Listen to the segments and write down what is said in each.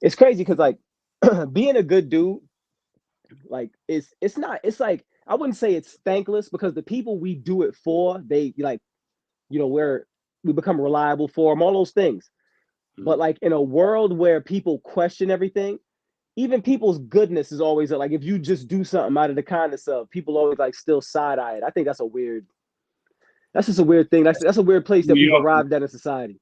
It's crazy because like being a good dude, like it's not. It's like I wouldn't say it's thankless because the people we do it for, they like we become reliable for them, all those things. But Mhm. like in a world where people question everything, even people's goodness is always like if you just do something out of the kindness of people always like still side eye it. I think that's a weird. That's just a weird thing. That's a weird place New that we've York, arrived at in society.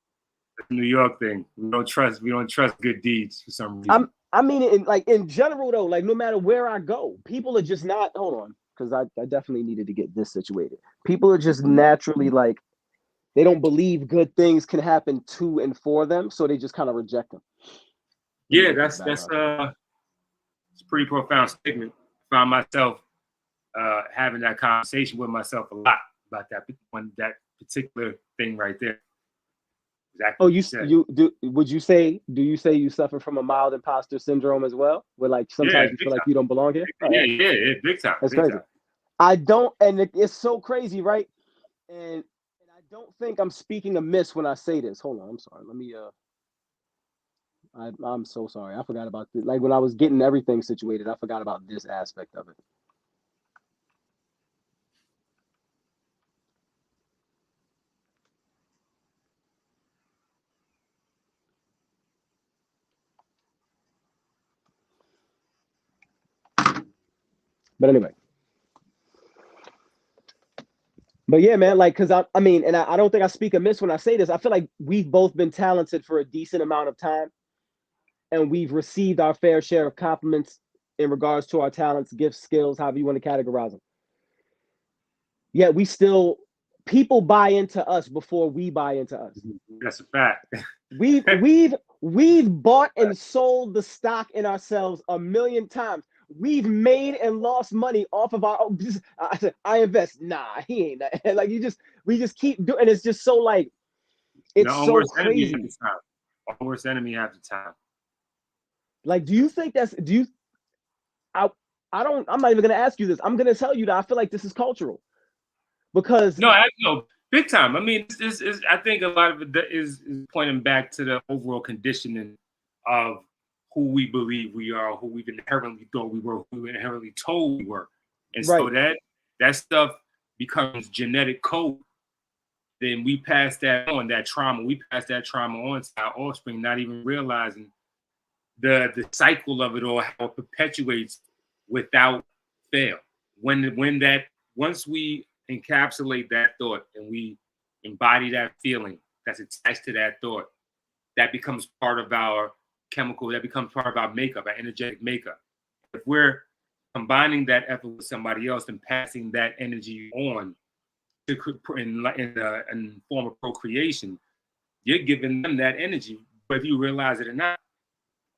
New York thing. We don't trust good deeds for some reason. I mean, in general though, like no matter where I go, people are just not. Hold on, because I definitely needed to get this situated. People are just naturally like they don't believe good things can happen to and for them, so they just kind of reject them. Let me Yeah, get this that's back that's on track. uh, it's a pretty profound statement. Found myself having that conversation with myself a lot about that particular thing right there. Exactly Oh, what you said. you do? Would you say? Do you say you suffer from a mild imposter syndrome as well, where like Yeah, sometimes you big feel like time. you don't belong here? Oh Yeah, yeah, yeah, yeah, big time, that's big crazy. time. I don't, and it's so crazy, right? And I don't think I'm speaking amiss when I say this. Hold on, I'm sorry. Let me. I'm so sorry. I forgot about this. Like when I was getting everything situated, I forgot about this aspect of it. But anyway, but yeah, man, like, cause I mean, and I don't think I speak amiss when I say this. I feel like we've both been talented for a decent amount of time, and we've received our fair share of compliments in regards to our talents, gifts, skills, however you want to categorize them. Yet we still, people buy into us before we buy into us. That's a fact. We've we've we've bought and sold the stock in ourselves a million times. We've made and lost money off of our. I invest. Nah, he ain't that. Like we just keep doing. It's just so like The it's own so worst enemy at crazy. the time. Own worst enemy at the time. Like, do you think that's do you? I I don't. I'm not even gonna ask you this. I'm gonna tell you that I feel like this is cultural because No, no, big time. I mean, I think a lot of it is pointing back to the overall conditioning of who we believe we are, who we've inherently thought we were, who we inherently told we were, and so right. that stuff becomes genetic code. Then we pass that on, that trauma. We pass that trauma on to our offspring, not even realizing the cycle of it all, how it perpetuates without fail. When that once we encapsulate that thought and we embody that feeling that's attached to that thought, that becomes part of our chemical, that becomes part of our makeup, our energetic makeup. If we're combining that effort with somebody else and passing that energy on to in form of procreation, you're giving them that energy, whether you realize it or not.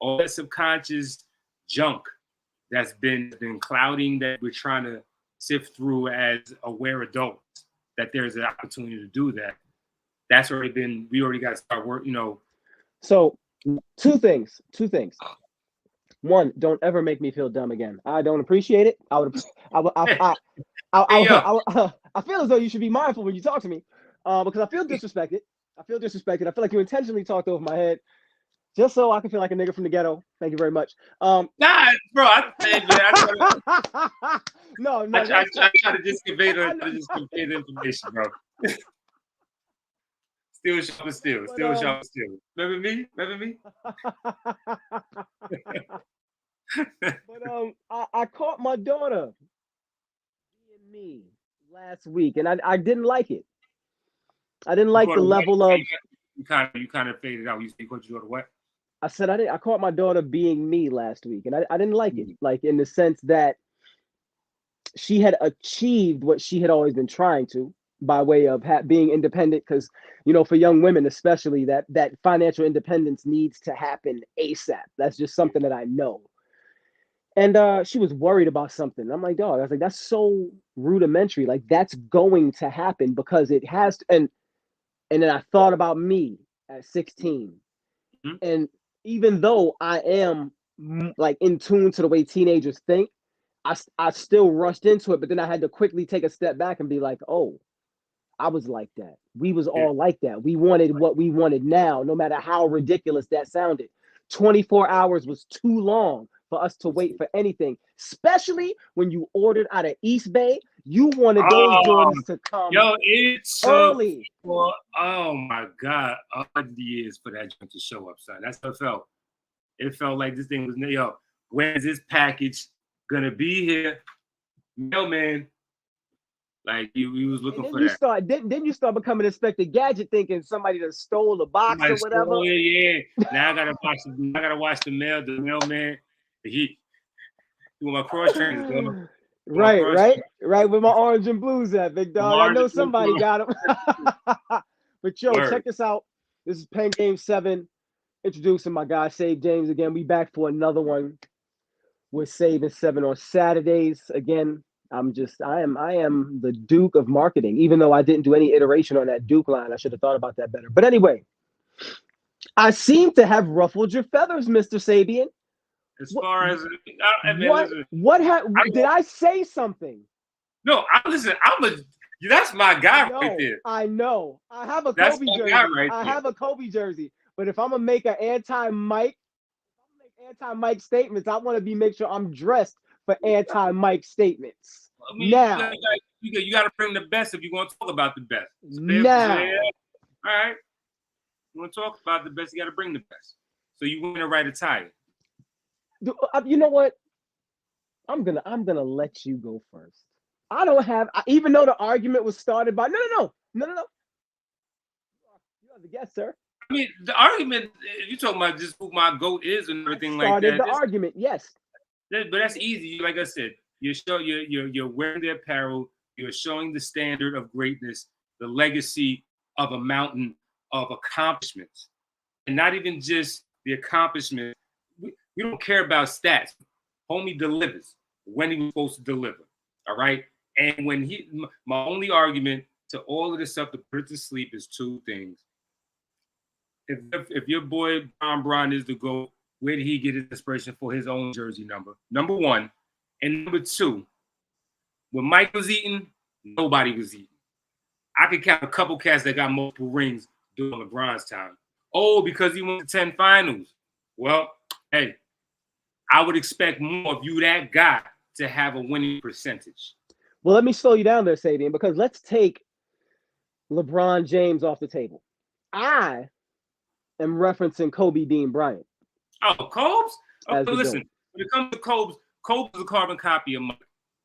All that subconscious junk that's been clouding that we're trying to sift through as aware adults, that there's an opportunity to do that. That's already been, we already got to start work. So two things. Two things. One, don't ever make me feel dumb again. I don't appreciate it. I would. I would. Hey, I, hey yo, I feel as though you should be mindful when you talk to me, because I feel disrespected. I feel disrespected. I feel like you intentionally talked over my head just so I can feel like a nigga from the ghetto. Thank you very much. nah, bro, hey, man, No, no, I that's fine. try to just convey I the, know, try to just convey the information, bro. Still sharp and still, but still sharp and still. Remember me? Remember me? I caught my daughter being me last week, and I didn't like it. I didn't You like caught the a what? level of. You kind of faded out. You caught you on what? I said I didn't. I caught my daughter being me last week, and I didn't like it. Like in the sense that she had achieved what she had always been trying to by way of being independent. Because for young women, especially, that financial independence needs to happen ASAP. That's just something that I know. And she was worried about something. I'm like, dog. I was like, that's so rudimentary. Like that's going to happen because it has to. And then I thought about me at 16. Mm-hmm. And even though I am like in tune to the way teenagers think, I still rushed into it. But then I had to quickly take a step back and be like, oh, I was like that. We was Yeah. all like that. We wanted what we wanted now, no matter how ridiculous that sounded. 24 hours was too long for us to wait for anything, especially when you ordered out of East Bay. You wanted those Jordans to come it took early. oh my God, 100 years for that joint to show up, son. That's how it felt. It felt like this thing was, when is this package gonna be here? Mailman, like you was looking for that. Then you start becoming Inspector Gadget, thinking somebody that stole the box or whatever. Oh yeah. Now I gotta watch the mailman. He with my cross trainers, Right. With my orange and blues at, big dog. I know somebody got them. But yo, check this out. This is Pen Game 7. Introducing my guy, Sabe James again. We back for another one with Sabe and 7 on Saturdays. Again, I am the Duke of marketing, even though I didn't do any iteration on that Duke line. I should have thought about that better. But anyway, I seem to have ruffled your feathers, Mr. Sabian. As far as did I say something? No, that's my guy right there. I know. I have a Kobe jersey. I have a Kobe jersey. But if I'm gonna make an anti-Mike statements, I want to make sure I'm dressed for anti-Mike statements. I mean, now you got to bring the best if you want to talk about the best. Now, all right. You want to talk about the best, you got to bring the best. So you want to write a tie. You know what? I'm gonna let you go first. I don't have, even though the argument was started by no. You are the guest, sir. I mean, the argument you talking about just who my GOAT is and everything like that. Started the argument, yes. But that's easy. Like I said, you're wearing the apparel. You're showing the standard of greatness, the legacy of a mountain of accomplishments, and not even just the accomplishment. We don't care about stats. Homie delivers when he was supposed to deliver. All right. And my only argument to all of this stuff to put it to sleep is two things. If your boy Bron is the GOAT, where did he get his inspiration for his own jersey number? Number one. And number two, when Mike was eating, nobody was eating. I could count a couple cats that got multiple rings during LeBron's time. Oh, because he went to 10 finals. Well, hey, I would expect more of you, that guy, to have a winning percentage. Well, let me slow you down there, Sabian, because let's take LeBron James off the table. I am referencing Kobe Dean Bryant. Oh, Kobe? Okay, listen, when it comes to Kobe is a carbon copy of Mike.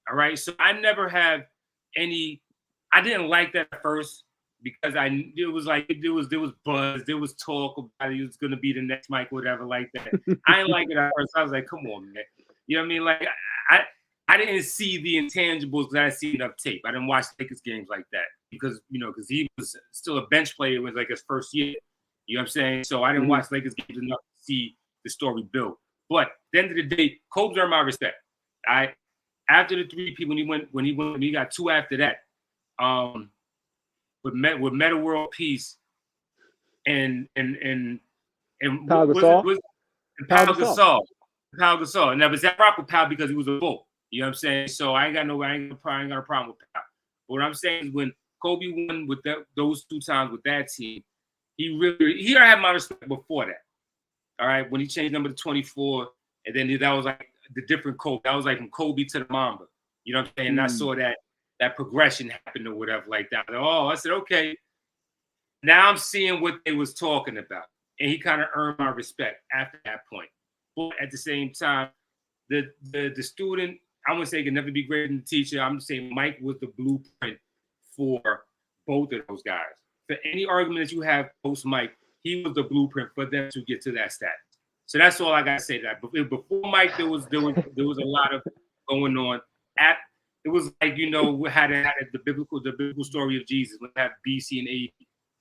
All right. So I never have I didn't like that at first because it was buzz, there was talk about he was gonna be the next Mike, whatever, like that. I didn't like it at first. I was like, come on, man. You know what I mean? Like I didn't see the intangibles because I didn't see enough tape. I didn't watch Lakers games like that because he was still a bench player. It was like his first year. You know what I'm saying? So I didn't watch Lakers games enough to see the story built. But at the end of the day, Kobe's earned my respect. After the 3P, when he got 2 after that, with Meta World Peace and Pau Gasol. Now, but Zach Rock with Pau because he was a bull. You know what I'm saying? So I ain't got a problem with Pau. But what I'm saying is when Kobe won with those 2 times with that team, he don't have my respect before that. All right, when he changed number to 24, and then that was like the different Kobe. That was like from Kobe to the Mamba. You know what I'm saying? And I saw that progression happen or whatever like that. I said, okay. Now I'm seeing what they was talking about. And he kind of earned my respect after that point. But at the same time, the student, I wouldn't say he can never be greater than the teacher. I'm just saying Mike was the blueprint for both of those guys. For any argument that you have post Mike, he was the blueprint for them to get to that status. So that's all I gotta say to that. But before Mike, there was a lot of going on. It was like, we had the biblical story of Jesus. We had BC and AD.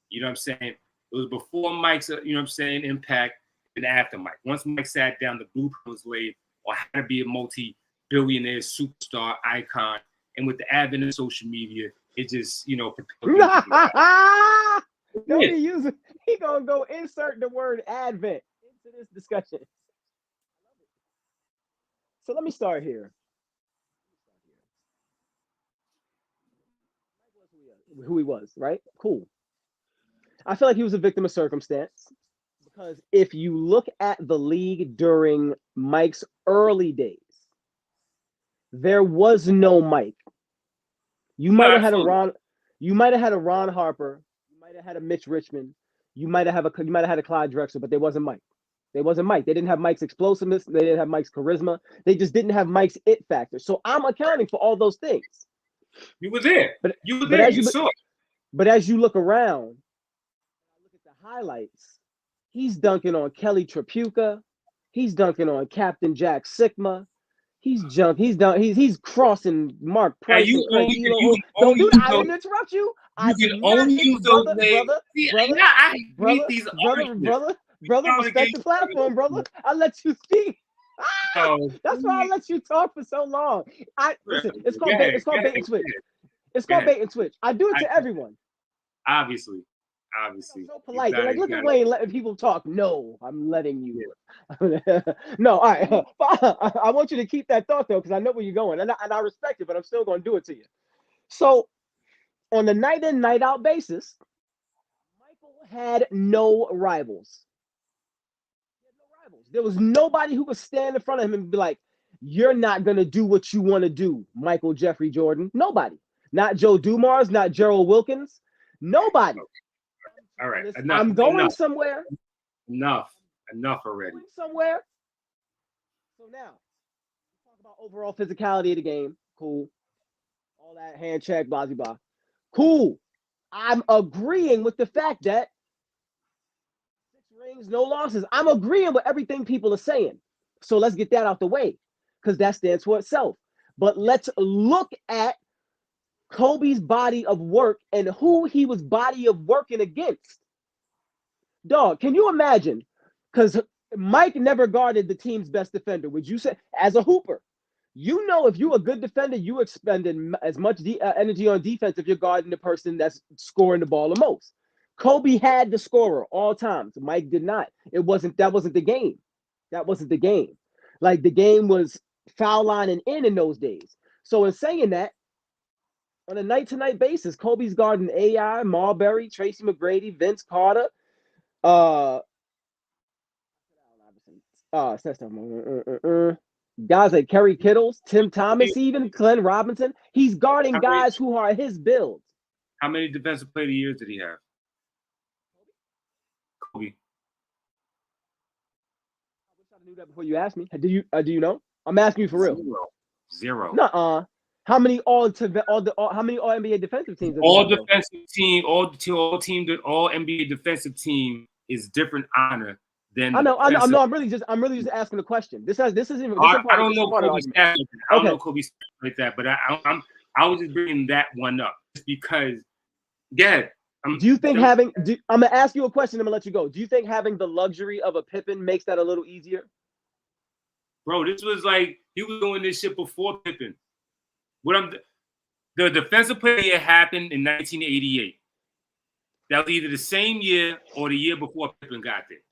You know what I'm saying? It was before Mike's, impact and after Mike. Once Mike sat down, the blueprint was laid on how to be a multi-billionaire superstar icon. And with the advent of social media, it just, He gonna go insert the word advent into this discussion. So let me start here. Who he was, right? Cool. I feel like he was a victim of circumstance Because if you look at the league during Mike's early days, there was no Mike. You might have had a Ron. You might have had a Ron Harper. You might have had a Mitch Richmond. You might have had a Clyde Drexler, but there wasn't Mike. They wasn't Mike. They didn't have Mike's explosiveness. They didn't have Mike's charisma. They just didn't have Mike's it factor. So I'm accounting for all those things. You were there. But you were there. You saw it. But as you look around, look at the highlights. He's dunking on Kelly Tripucka. He's dunking on Captain Jack Sikma. He's crossing Mark Price. You don't do that. I didn't interrupt you. I can only use those names. Brother, respect the platform, brother. I let you speak. That's why I let you talk for so long. Listen, it's called bait and switch. It's called bait and switch. I do it to everyone. Obviously. I'm so polite. Like, look at Wayne letting people talk. No, I'm letting you. No, all right. I want you to keep that thought though, because I know where you're going, and I respect it, but I'm still going to do it to you. So, on the night in, night out basis, Michael had no rivals. There was nobody who could stand in front of him and be like, "You're not going to do what you want to do, Michael Jeffrey Jordan." Nobody. Not Joe Dumars. Not Gerald Wilkins. Nobody. All right. I'm going somewhere. Enough already. Somewhere. So now, talk about overall physicality of the game. Cool. All that hand check, blah, blah, blah. Cool. I'm agreeing with the fact that 6 rings, no losses. I'm agreeing with everything people are saying. So let's get that out the way, because that stands for itself. But let's look at Kobe's body of work and who he was body of working against. Dog, can you imagine? Because Mike never guarded the team's best defender. Would you say, as a hooper, you know, if you're a good defender, you expended as much energy on defense if you're guarding the person that's scoring the ball the most. Kobe had the scorer all times. Mike did not. That wasn't the game. That wasn't the game. Like, the game was foul line and in those days. So in saying that, on a night-to-night basis, Kobe's guarding AI, Marbury, Tracy McGrady, Vince Carter, guys like Kerry Kittles, Tim Thomas, even Glenn Robinson. He's guarding guys who are his build. How many defensive player of the year did he have? Kobe. I wish I knew that before you asked me. Do you know? I'm asking you for real. Zero. Nuh-uh. How many all NBA defensive teams? All NBA defensive team is different honor than. I know. I'm really just asking the question. This isn't. I don't know Kobe's stats. I don't know Kobe's stats like that, but I was just bringing that one up just because. Yeah. Do you think I'm gonna ask you a question? I'm gonna let you go. Do you think having the luxury of a Pippen makes that a little easier? Bro, this was like he was doing this shit before Pippen. The defensive player happened in 1988. That was either the same year or the year before Pippen got there.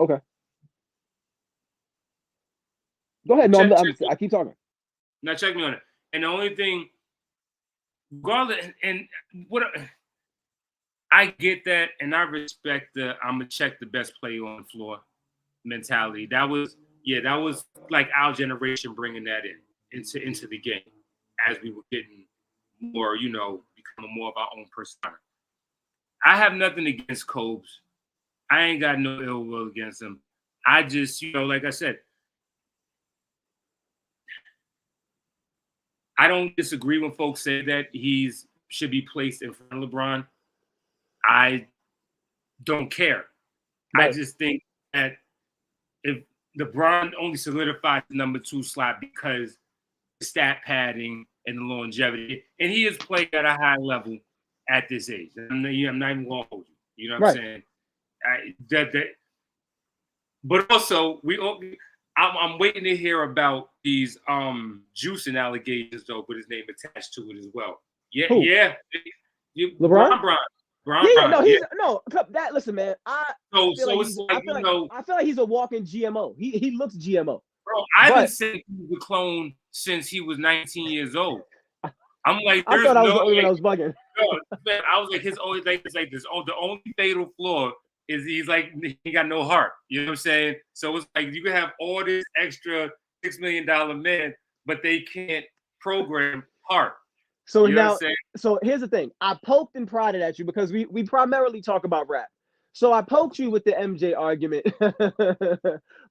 Okay. Go ahead. No, I keep talking. Now check me on it. And the only thing, regardless, and what I get that, and I respect I'm gonna check the best player on the floor mentality. That was like our generation bringing that into the game. As we were getting more, becoming more of our own persona. I have nothing against Cobes. I ain't got no ill will against him. I just, like I said, I don't disagree when folks say that he should be placed in front of LeBron. I don't care. Right. I just think that if LeBron only solidified the number 2 slot because stat padding and the longevity, and he is playing at a high level at this age. I'm not even going to hold you. You know what I'm saying? But also, I'm waiting to hear about these juicing allegations though, with his name attached to it as well. Yeah, Who? Yeah. LeBron? Listen, man. I feel like he's a walking GMO. He looks GMO. Bro, I've been saying he was a clone since he was 19 years old. I'm like, I thought I was the only one I was bugging. I was like, his only thing is like this. The only fatal flaw is he's like he got no heart. You know what I'm saying? So it's like you can have all this extra $6 million men, but they can't program heart. So you know now, what I'm saying? so here's the thing. I poked and prodded at you because we primarily talk about rap. So I poked you with the MJ argument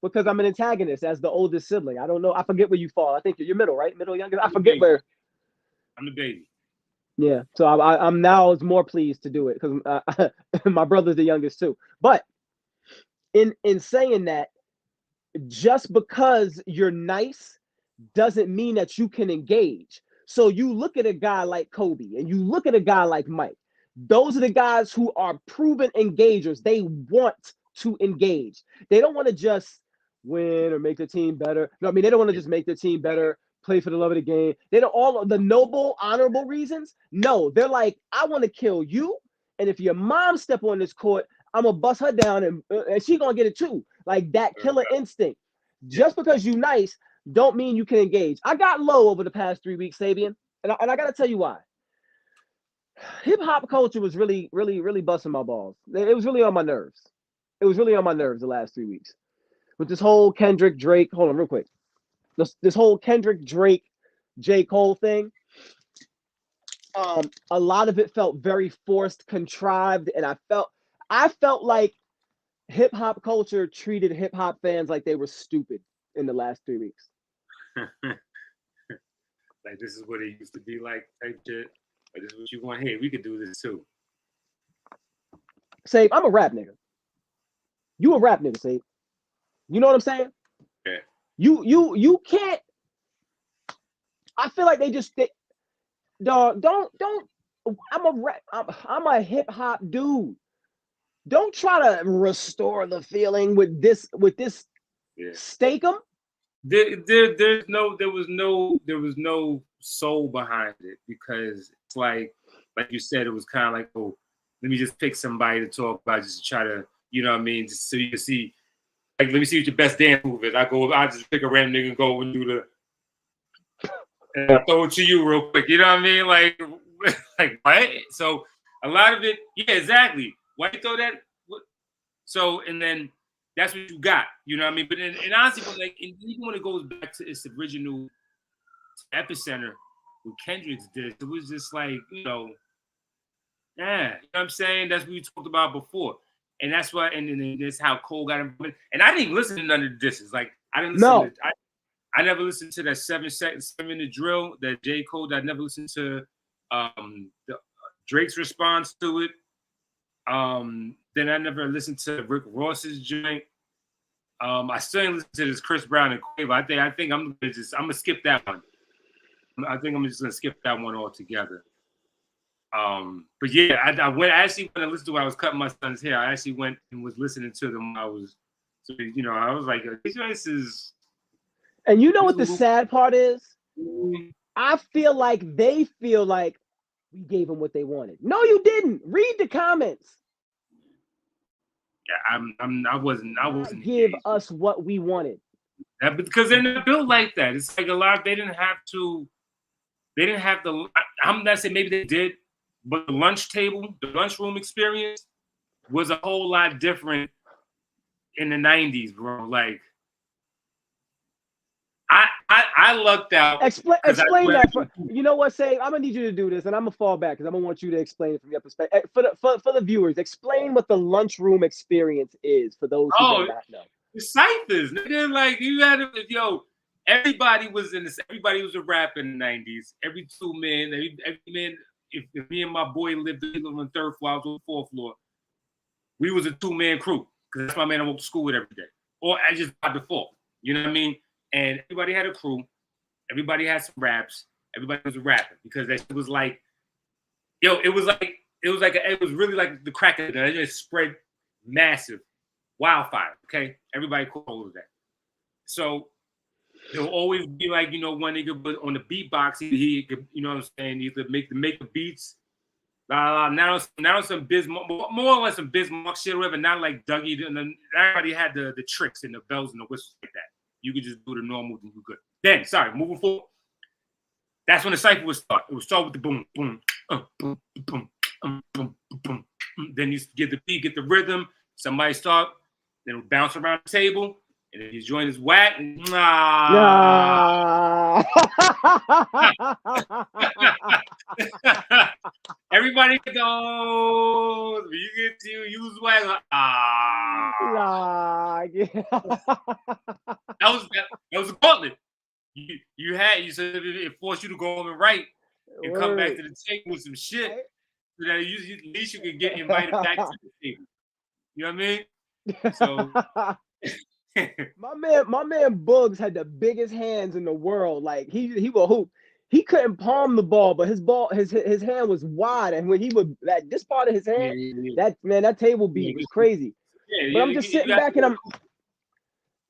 because I'm an antagonist as the oldest sibling. I don't know. I forget where you fall. I think you're middle, right? Middle, youngest. I forget where. I'm the baby. Yeah. So I'm now more pleased to do it because my brother's the youngest too. But in saying that, just because you're nice doesn't mean that you can engage. So you look at a guy like Kobe and you look at a guy like Mike. Those are the guys who are proven engagers. They want to engage. They don't want to just win or make the team better. No, I mean, they don't want to just make the team better, play for the love of the game. They don't all the noble, honorable reasons. No, they're like, I want to kill you. And if your mom step on this court, I'm going to bust her down and she going to get it too. Like that killer instinct. Just because you nice don't mean you can engage. I got low over the past 3 weeks, Sabian. And I got to tell you why. Hip hop culture was really busting my balls. It was really on my nerves. It was really on my nerves the last 3 weeks. With this whole Kendrick Drake, hold on real quick. This whole Kendrick Drake J. Cole thing. A lot of it felt very forced, contrived, and I felt like hip hop culture treated hip hop fans like they were stupid in the last 3 weeks. Like this is what it used to be like type shit. Like this is what you want. Hey, we could do this too. Say, I'm a rap nigga. You a rap nigga, say. You know what I'm saying? Yeah. You can't. I feel like dog, don't. I'm a hip hop dude. Don't try to restore the feeling with this yeah. stake 'em. There was no soul behind it because it's like you said, it was kind of like, oh, let me just pick somebody to talk about just to try to, you know what I mean, just so you can see, like, let me see what your best dance move is. I just pick a random nigga and go and do and I throw it to you real quick. You know what I mean? Like what? So a lot of it, yeah, exactly. Why you throw that? So and then that's what you got. You know what I mean? But and honestly, even when it goes back to its original epicenter with Kendrick's diss, it was just like, you know what I'm saying? That's what we talked about before. And that's why, and then that's how Cole got him. And I didn't even listen to none of the disses. Like, I didn't listen to, I never listened to that 7-minute drill that J. Cole. I never listened to Drake's response to it. Then I never listened to Rick Ross's joint. I still didn't listen to this Chris Brown and Quavo. I think I'm gonna skip that one. I think I'm just gonna skip that one altogether. But yeah, I actually went and listened to when I was cutting my son's hair. I actually went and was listening to them when I was, so, you know, I was like, these joints. And you know what the sad part is? I feel like they feel like we gave them what they wanted. No, you didn't. Read the comments. Yeah, I wasn't give us what we wanted. Because they're not built like that. It's like a lot. They didn't have to. I'm not saying maybe they did, but the lunchroom experience was a whole lot different in the 90s, bro. Like, I lucked out. Explain that. You know what, Say? I'm gonna need you to do this, and I'm gonna fall back because I'm gonna want you to explain it from your perspective. For the viewers, explain what the lunchroom experience is for those who do not know. The ciphers, nigga. Like, you had to, everybody was a rapper in the 90s. Every two men, every man. If me and my boy lived on the third floor, I was on the fourth floor. We was a 2-man crew because that's my man I went to school with every day, or I just by default. You know what I mean? And everybody had a crew. Everybody had some raps. Everybody was a rapper because that was like, it was really like the crack of it. It just spread massive wildfire. Okay, everybody caught hold of that. So there'll always be like, one nigga, but on the beatbox, he could, you know what I'm saying, either make the beats. Now some Bismarck, more or less some Bismarck shit, or whatever. Not like Dougie. And then everybody had the tricks and the bells and the whistles like that. You could just do the normal and you good. Then, moving forward. That's when the cypher would start. It would start with the boom, boom, boom, boom, boom, boom, boom. Then you get the beat, get the rhythm, Somebody start, then bounce around the table, and if his joint is whack, nah. Everybody goes. When you get to use whack, Nah. That was a gauntlet. You said it forced you to go home and write and come back to the table with some shit, so that at least you could get invited back to the table. You know what I mean? So my man Bugs had the biggest hands in the world. Like he will hoop. He couldn't palm the ball, but his hand was wide, and when he would this part of his hand, that table beat was crazy. But I'm just sitting back and I'm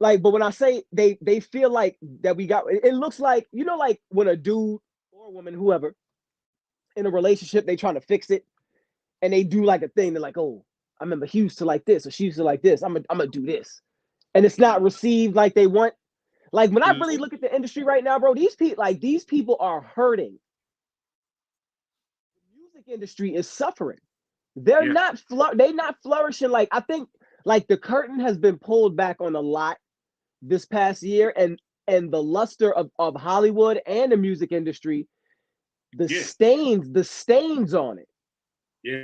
like, but when I say they feel like that we got, it looks like, you know, like when a dude or a woman, whoever, in a relationship, they trying to fix it, and they do like a thing. They're like, oh, I remember he used to like this, or she used to like this. I'm gonna do this, and it's not received like they want. Like when I really look at the industry right now, bro, these people are hurting. The music industry is suffering. They're not flourishing. Like I think like the curtain has been pulled back on a lot this past year, and the luster of Hollywood and the music industry, the stains on it. Yeah,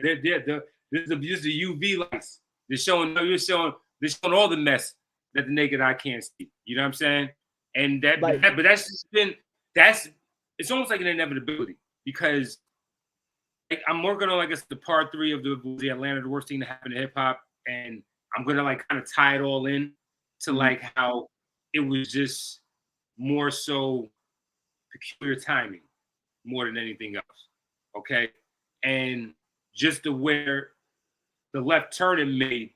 this is the UV lights. They're showing all the mess that the naked eye can't see. You know what I'm saying? And but that's just it's almost like an inevitability, because like, I'm working on, I guess, the part 3 of the Atlanta, the worst thing to happen to hip hop, and I'm gonna like kind of tie it all in to like how it was just more so peculiar timing more than anything else. Okay. And just where the left turn it made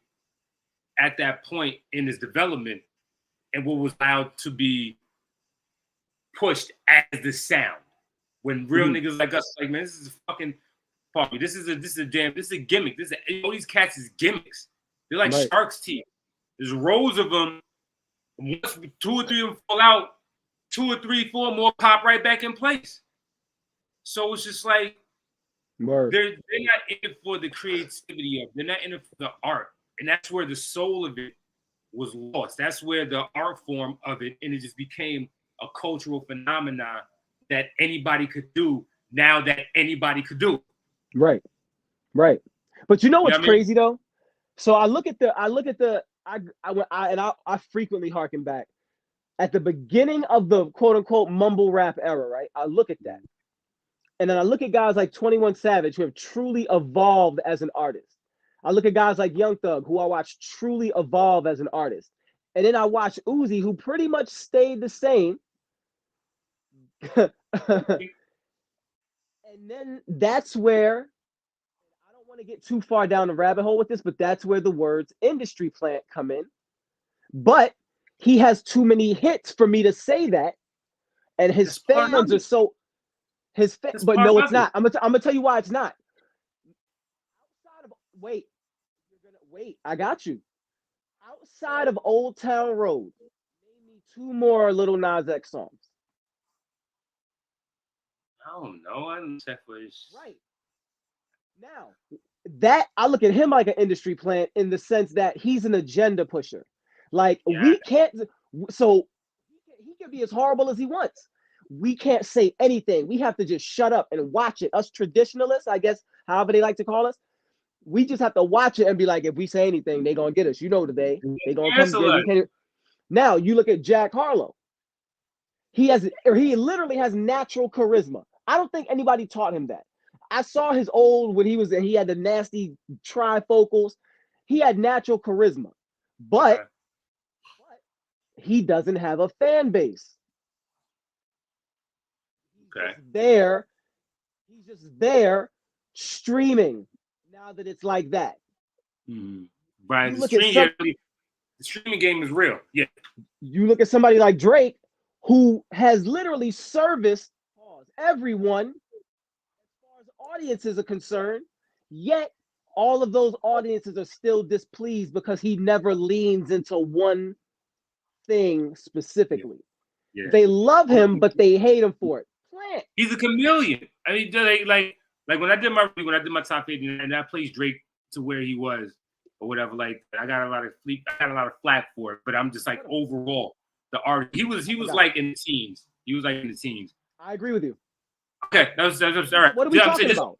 at that point in his development, and what was allowed to be pushed as the sound, when real niggas like us like, man, this is a fucking party. This is a gimmick. All these cats is gimmicks. They're like shark's teeth. There's rows of them. Once 2 or 3 of them fall out, 2 or 3, 4 more pop right back in place. So it's just like they're not in it for the creativity of it. They're not in it for the art. And that's where the soul of it was lost. That's where the art form of it, and it just became a cultural phenomenon that anybody could do now that anybody could do. Right. But you know what's crazy though? So I frequently harken back at the beginning of the quote unquote mumble rap era, right? I look at that. And then I look at guys like 21 Savage who have truly evolved as an artist. I look at guys like Young Thug who I watch truly evolve as an artist. And then I watch Uzi, who pretty much stayed the same. And then that's where, I don't want to get too far down the rabbit hole with this, but that's where the words industry plant come in. But he has too many hits for me to say that. And his fans are so... but no, it's not. I'm gonna tell you why it's not. Outside of wait, I got you. Outside of Old Town Road, name me 2 more Lil Nas X songs. I don't know. I didn't check for his... Right. Now, that I look at him like an industry plant in the sense that he's an agenda pusher. Like we can't. So he can be as horrible as he wants. We can't say anything. We have to just shut up and watch it. Us traditionalists, I guess, however they like to call us, we just have to watch it and be like, if we say anything, they're gonna get us. You know, today they're gonna come. Now you look at Jack Harlow. He literally has natural charisma. I don't think anybody taught him that. I saw his old when he had the nasty trifocals. He had natural charisma, but he doesn't have a fan base. He's just there streaming now that it's like that. Right. The streaming game is real. Yeah. You look at somebody like Drake, who has literally serviced everyone as far as audiences are concerned, yet all of those audiences are still displeased because he never leans into one thing specifically. They love him, but they hate him for it. He's a chameleon. I mean, like when I did my top 50 and I placed Drake to where he was, or whatever. Like I got a lot of flack for it, but I'm just like overall the art. He was like in the teens. He was like in the teens. I agree with you. Okay, that's all right. What are we talking about?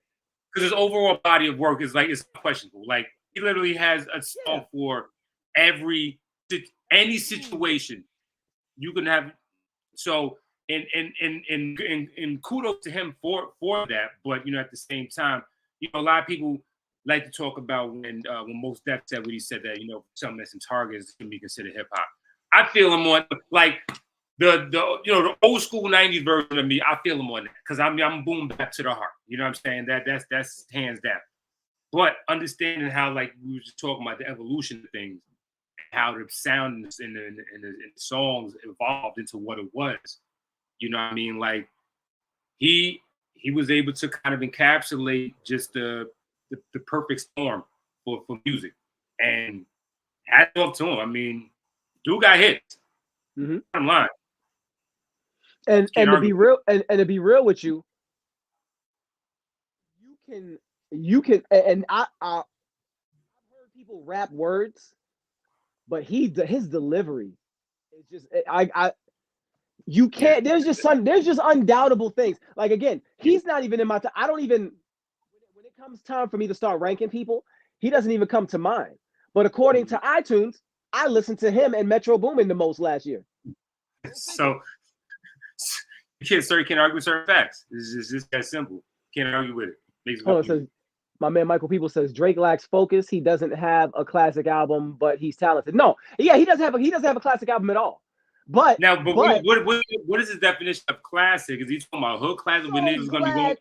Because his overall body of work is like it's questionable. Like he literally has a song for any situation you can have. So and kudos to him for that. But at the same time, a lot of people like to talk about when Mos Def said what he said that something that's in Target is going to be considered hip hop. I feel him on like the old school 90s version of me. I feel him on that because I'm boom back to the heart. You know what I'm saying? That's hands down. But understanding how like we were just talking about the evolution of things, how the sound in the songs evolved into what it was. You know what I mean? Like he was able to kind of encapsulate just the perfect storm for music, and hats off to him. I mean, dude got hits. I'm lying. And to be real, and to be real with you, you can, and I've heard people rap words, but his delivery is just you can't. There's just undoubtable things. Like again, he's not even in my. I don't even when it comes time for me to start ranking people, he doesn't even come to mind. But according to iTunes, I listened to him and Metro Boomin the most last year. So you can't argue with certain facts. It's just that simple. Can't argue with it. My man Michael People says Drake lacks focus. He doesn't have a classic album, but he's talented. No, yeah, he doesn't have a classic album at all. But what is his definition of classic? Is he talking about hood classic when niggas gonna be going?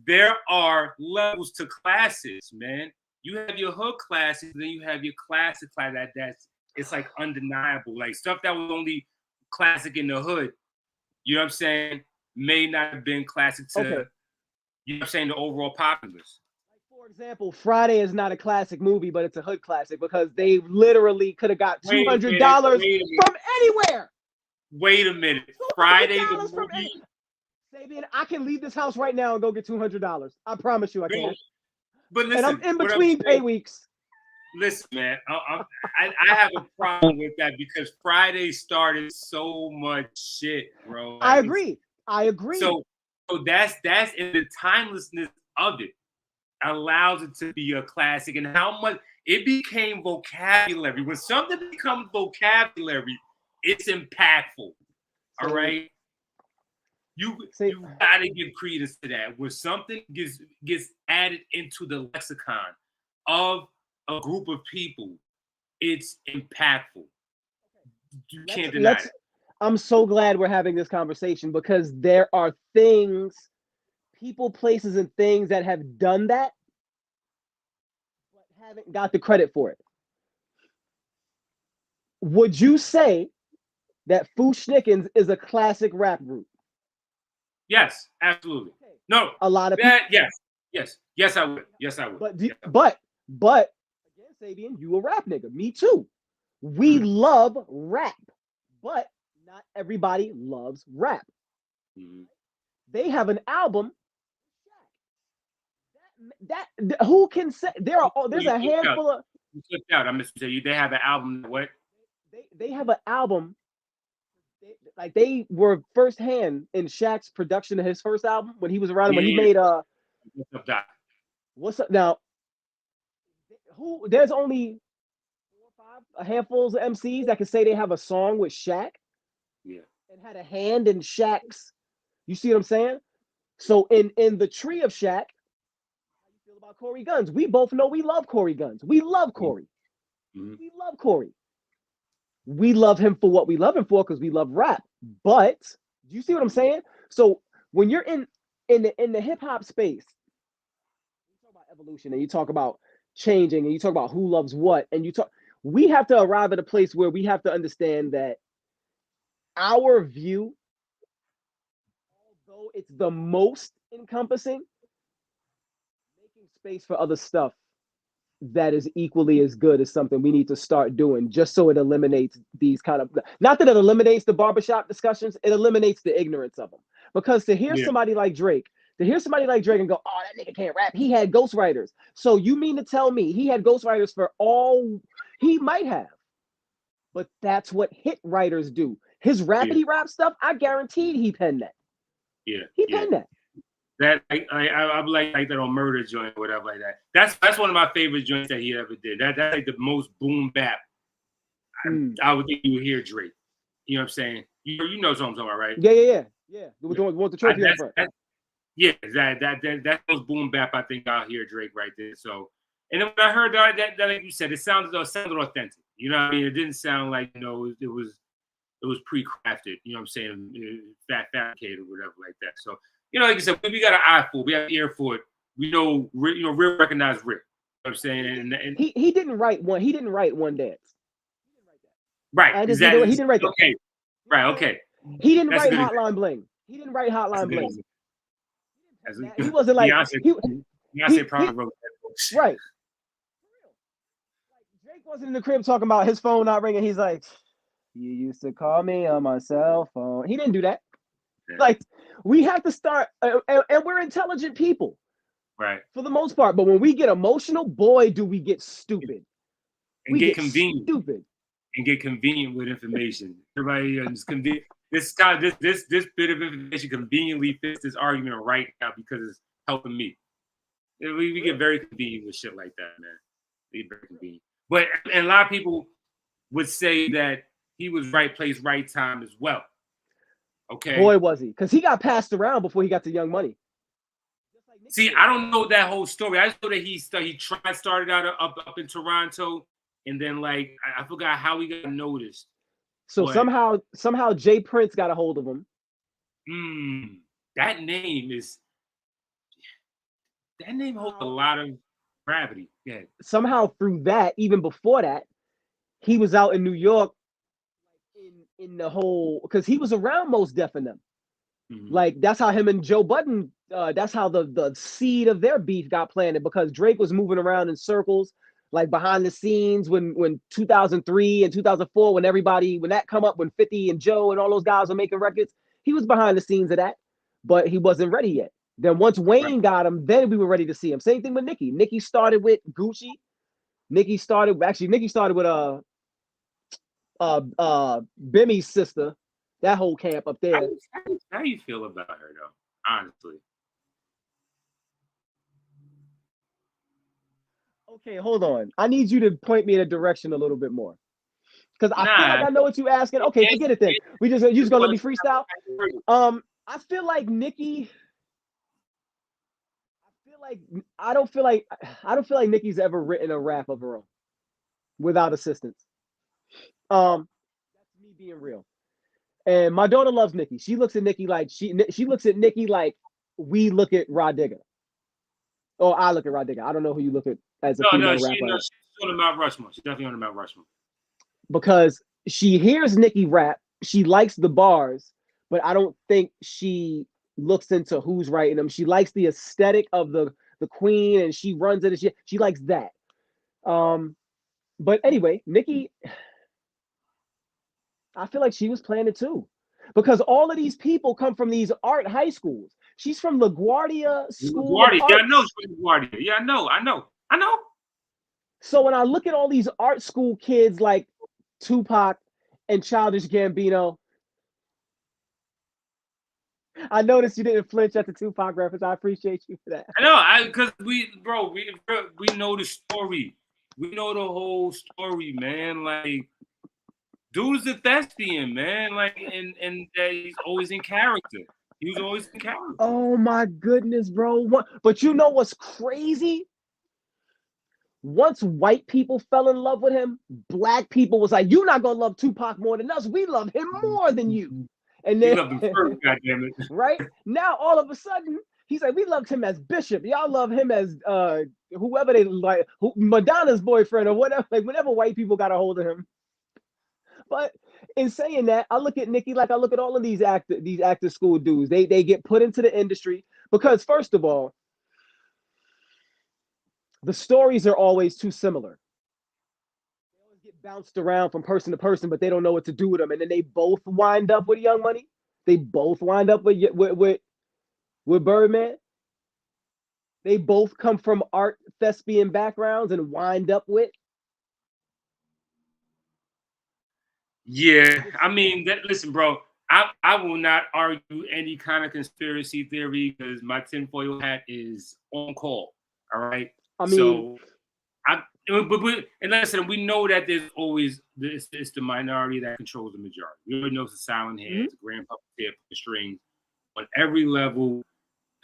There are levels to classes, man. You have your hood classes, then you have your classic class. It's like undeniable. Like stuff that was only classic in the hood, you know what I'm saying, may not have been classic to, you know what I'm saying, the overall populace. Like for example, Friday is not a classic movie, but it's a hood classic because they literally could have got $200 from anywhere. Wait a minute. Friday the movie. Sabian, I can leave this house right now and go get $200. I promise you I can. But listen, and I'm in between pay weeks. Listen, man, I have a problem with that because Friday started so much shit, bro. I agree. So that's in the timelessness of it allows it to be a classic, and how much it became vocabulary. When something becomes vocabulary, it's impactful. All right. You gotta give credence to that. When something gets added into the lexicon of a group of people, it's impactful. You can't deny it. I'm so glad we're having this conversation because there are things, people, places, and things that have done that, but haven't got the credit for it. Would you say that Foo Schnickens is a classic rap group? Yes, absolutely. No, a lot of people. Yes, I would. Yes, I would. But again, Sabian, you a rap nigga. Me too. We love rap, but not everybody loves rap. They have an album. That who can say there's a handful of. You flipped out. I missed you. They have an album. What? They have an album. Like they were firsthand in Shaq's production of his first album when he was around when he made What's Up Now? There's only 4 or 5 handfuls of MCs that can say they have a song with Shaq. Yeah. And had a hand in Shaq's. You see what I'm saying? So in the tree of Shaq, how you feel about Corey Guns? We both know we love Corey Guns. We love Corey. We love Corey. We love him for what we love him for because we love rap. But do you see what I'm saying? So when you're in the hip hop space, you talk about evolution and you talk about changing and you talk about who loves what, and we have to arrive at a place where we have to understand that our view, although it's the most encompassing, making space for other stuff that is equally as good is something we need to start doing just so it eliminates these kind of, not that it eliminates the barbershop discussions, it eliminates the ignorance of them. Because to hear somebody like Drake To hear somebody like Drake and go, oh, that nigga can't rap. He had ghostwriters. So you mean to tell me he had ghostwriters for all he might have? But that's what hit writers do. His rapidy rap stuff, I guaranteed he penned that. Yeah. He penned that. That I like that on Murder Joint or whatever like that. That's one of my favorite joints that he ever did. That's like the most boom bap. I would think you would hear Drake. You know what I'm saying? You know what I'm talking about, right? Yeah. With the trophy up front. That's most boom bap. I think I'll hear Drake right there. So, and then when I heard that like you said, it sounded authentic. You know what I mean? It didn't sound like it was pre-crafted. You know what I'm saying? Fabricated or whatever like that. So, like you said, we got an eye for it. We have an ear for it. We know, real recognize Rick. You know what I'm saying? And he didn't write one. He didn't write One Dance. Right. Exactly. He didn't write that. Okay. Right. Okay. He didn't write Hotline Bling. He didn't write Hotline Bling. He wasn't like Beyonce probably wrote that book. Right. Drake wasn't in the crib talking about his phone not ringing. He's like, you used to call me on my cell phone. He didn't do that. Yeah. Like, we have to start, and we're intelligent people, right? For the most part. But when we get emotional, boy, do we get stupid. And get convenient. Stupid. And get convenient with information. Everybody is convenient. This bit of information conveniently fits this argument right now because it's helping me. We get very convenient with shit like that, man. We get very convenient. But and a lot of people would say that he was right place, right time as well. Okay. Boy, was he. Because he got passed around before he got to Young Money. See, I don't know that whole story. I just know that he started out up in Toronto, and then like I forgot how he got noticed. So somehow Jay Prince got a hold of him. That name holds a lot of gravity. Yeah. Somehow through that, even before that, he was out in New York in the whole, because he was around Mos Def and them. Mm-hmm. Like that's how him and Joe Budden, that's how the seed of their beef got planted, because Drake was moving around in circles, like behind the scenes when 2003 and 2004, when that come up, when 50 and Joe and all those guys were making records, he was behind the scenes of that, but he wasn't ready yet. Then once Wayne got him, then we were ready to see him. Same thing with Nicki. Nicki started with Gucci. Nicki started with Bimmy's sister, that whole camp up there. How do you feel about her though? Honestly. Okay, hold on. I need you to point me in a direction a little bit more. Because I feel like I know what you're asking. Okay, forget it then. You just gonna let me freestyle? I feel like Nicki. I don't feel like Nicki's ever written a rap of her own without assistance. That's me being real. And my daughter loves Nicki. She looks at Nicki like she looks at Nicki like we look at Rod Digger. Or I look at Rod Digger. I don't know who you look at as a female rapper. She's on Mount Rushmore. She's definitely on Mount Rushmore. Because she hears Nicki rap, she likes the bars, but I don't think she looks into who's writing them. She likes the aesthetic of the queen, and she runs it. And she likes that. But anyway, Nicki, I feel like she was playing it too, because all of these people come from these art high schools. She's from LaGuardia School. LaGuardia. Yeah, I know she's from LaGuardia. Yeah, I know. So when I look at all these art school kids like Tupac and Childish Gambino, I noticed you didn't flinch at the Tupac reference. I appreciate you for that. I know, because we know the story. We know the whole story, man. Like, dude is a thespian, man. Like, and he's always in character. He was always in character. Oh my goodness, bro! But you know what's crazy? Once white people fell in love with him, black people was like, "You're not gonna love Tupac more than us. We love him more than you." And then, loved him first, goddammit. Right now, all of a sudden, he's like, "We loved him as Bishop. Y'all love him as whoever they like, Madonna's boyfriend or whatever." Like whenever white people got a hold of him. But in saying that, I look at Nicki like I look at all of these actor school dudes. They get put into the industry because, first of all, the stories are always too similar. They always get bounced around from person to person, but they don't know what to do with them. And then they both wind up with Young Money. They both wind up with Birdman. they both come from art thespian backgrounds and wind up with. Yeah, I mean, listen, bro. I will not argue any kind of conspiracy theory because my tinfoil hat is on call. All right. I mean, So and listen, we know that there's always it's the minority that controls the majority. We already know it's a silent hand, it's a grand puppeteer for the strings on every level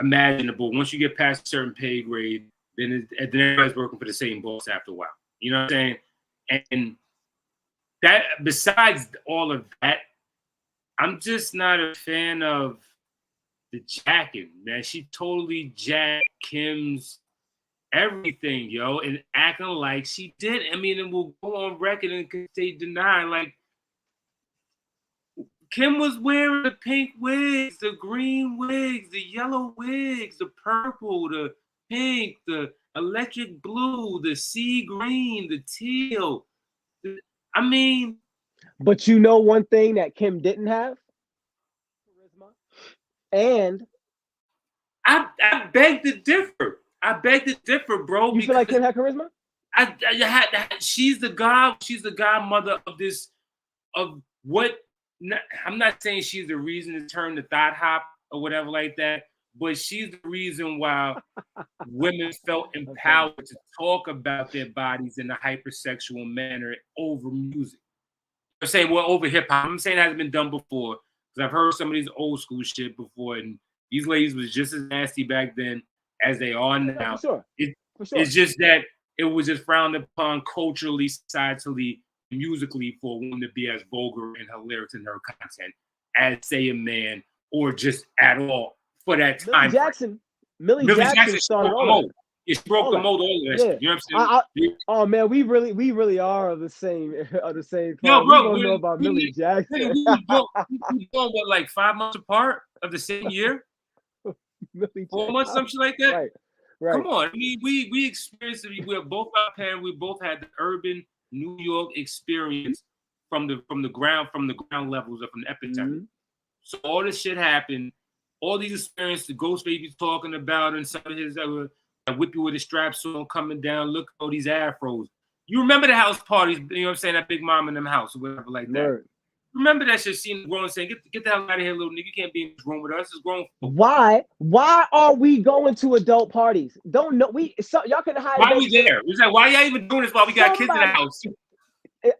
imaginable. Once you get past a certain pay grade, then everybody's working for the same boss after a while. You know what I'm saying? And that besides all of that, I'm just not a fan of the jacking, man. She totally jacked Kim's everything, yo, and acting like she did. I mean, and we'll go on record and say deny. Like Kim was wearing the pink wigs, the green wigs, the yellow wigs, the purple, the pink, the electric blue, the sea green, the teal. I mean, but you know one thing that Kim didn't have? Charisma. And I beg to differ. I beg to differ, bro. You feel like Kim had charisma? She's the godmother of this, of what, I'm not saying she's the reason to turn the thought hop or whatever like that, but she's the reason why women felt empowered to talk about their bodies in a hypersexual manner over music. I'm saying, well, over hip hop. I'm saying it hasn't been done before because I've heard some of these old school shit before, and these ladies was just as nasty back then as they are now. For sure. It's just that it was just frowned upon culturally, societally, musically for a woman to be as vulgar in her lyrics and her content as, say, a man or just at all for that time. Millie Jackson started all that. She broke the mold, all of that shit. You know what I'm saying? Oh man, we really are of the same Yo, bro, we don't know about Millie Jackson. We born what, like 5 months apart of the same year? 4 months, something like that. Right. Come on. I mean, we experienced it. We're both our parents. We both had the urban New York experience from the ground levels up from the epicenter. So all this shit happened. All these experiences, the Ghost Baby's talking about, and some of his whip you with a strap song coming down. Look at all these afros. You remember the house parties? You know what I'm saying? That Big Mom in them house or whatever like that. Right. Remember that shit? Seeing the grown saying, "Get the hell out of here, little nigga! You can't be in this room with us. It's grown." Why are we going to adult parties? Don't know. Y'all can hide. Why are we there? It's like, why y'all even doing this while we got kids in the house?